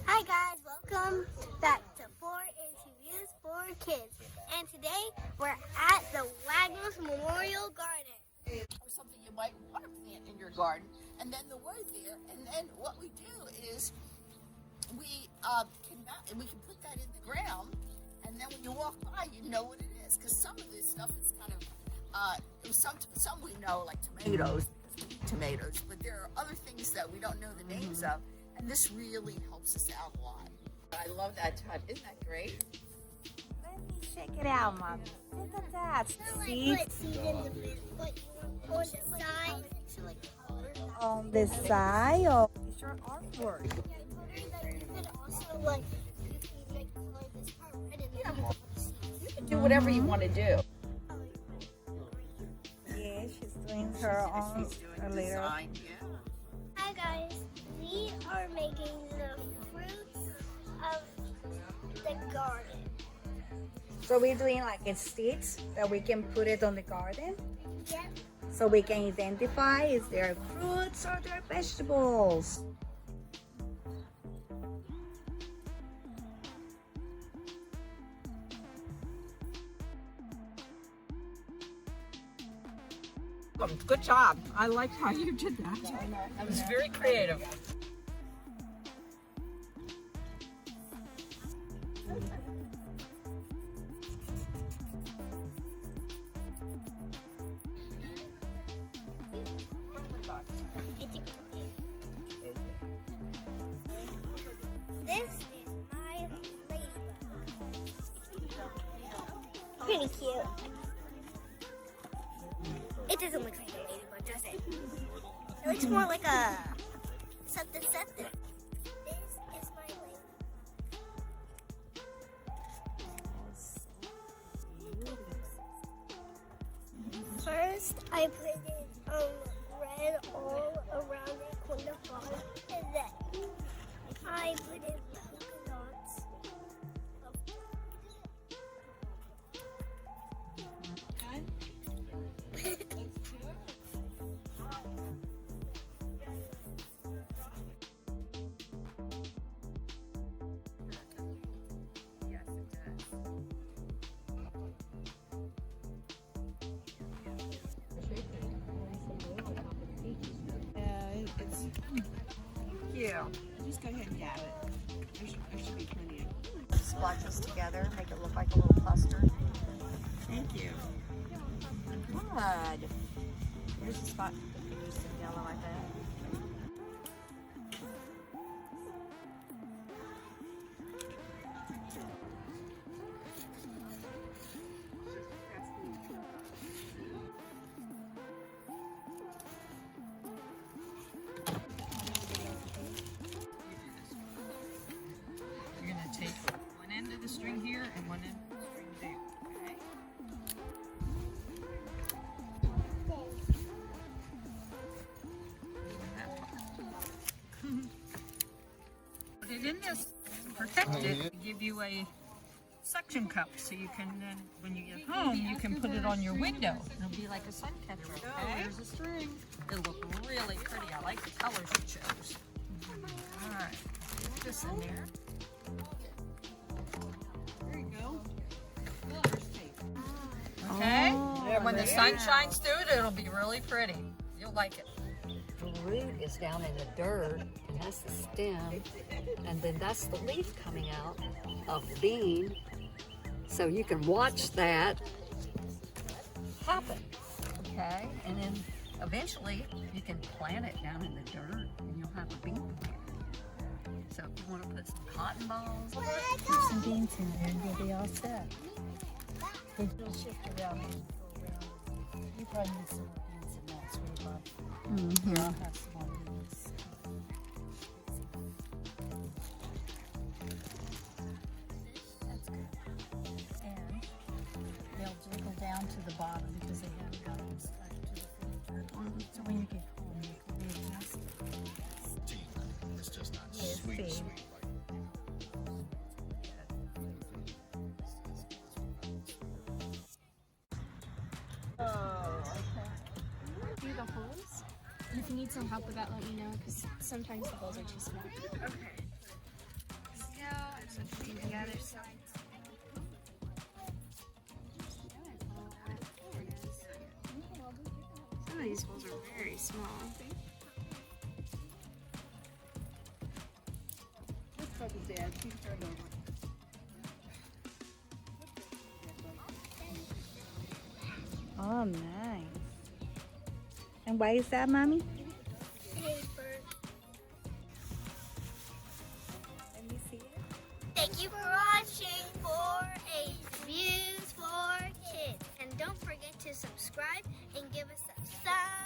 Hi guys, welcome back to 4-H Reviews for Kids. And today we're at the Wagner's Memorial Garden. Or something you might want to plant in your garden, and then the word there, and then what we do is we can put that in the ground, and then when you walk by, you know what it is, because some of this stuff is kind of some we know, like tomatoes, but there are other things that we don't know the names of, and this really helps us out a lot. I love that type. Isn't that great? Let me check it out, Mommy. Look at that. Seeds Put seeds in the middle, but on the side, so like color. on the side of your artwork. Yeah, I told her that you could also like you can like color this part red and then you can put seeds. You can do whatever you want to do. Yeah, she's doing her own a little. Design, yeah. Hi guys, we are making the fruits of the garden. So we're doing like a seeds that we can put it on the garden, Yep. so we can identify is there fruits or there vegetables. Good job. I like how you did that. That was very creative. This is my ladybug. Pretty cute. It doesn't look like a ladybug, does it? It looks more like a something. This is my ladybug. First, I put it red all around it on the bottom, and then I put in polka dots. Yeah. Just go ahead and dab it. There should be plenty of. Splotches together, make it look like a little cluster. Thank you. Good. Here's the spot. Use some yellow like that. You're going to take one end of the string here and one end of the string there. Okay? Put it in this, protect it, give you a suction cup so you can then, when you get home, you can put it on your window. It'll be like a sun catcher. Okay? There's a string. It'll look really pretty. I like the colors it chose. All right, put this in there. There you go. There's tape. Okay? And when the sun shines through it, it'll be really pretty. You'll like it. The root is down in the dirt, and that's the stem, and then that's the leaf coming out of the bean. So you can watch that happen, okay? And then eventually you can plant it down in the dirt, and you'll have a bean plant. So if you want to put some cotton balls, Put some beans in there and you'll be all set. It'll shift around and go around. You probably need some more beans in that, sweetheart. Here, I'll have some more beans. That's good. And they'll jiggle down to the bottom because they haven't got them stuck to the filter. So when you get home, you can readjust it. It's just not Yes, sweet, see. sweet. Do the holes. And if you need some help with that, let me know because sometimes the holes are too small. Okay. So see the other side. Some of these holes are very small. Oh, nice. And why is that, Mommy? Paper. Let me see it. Thank you for watching for Reviews for Kids. And don't forget to subscribe and give us a thumbs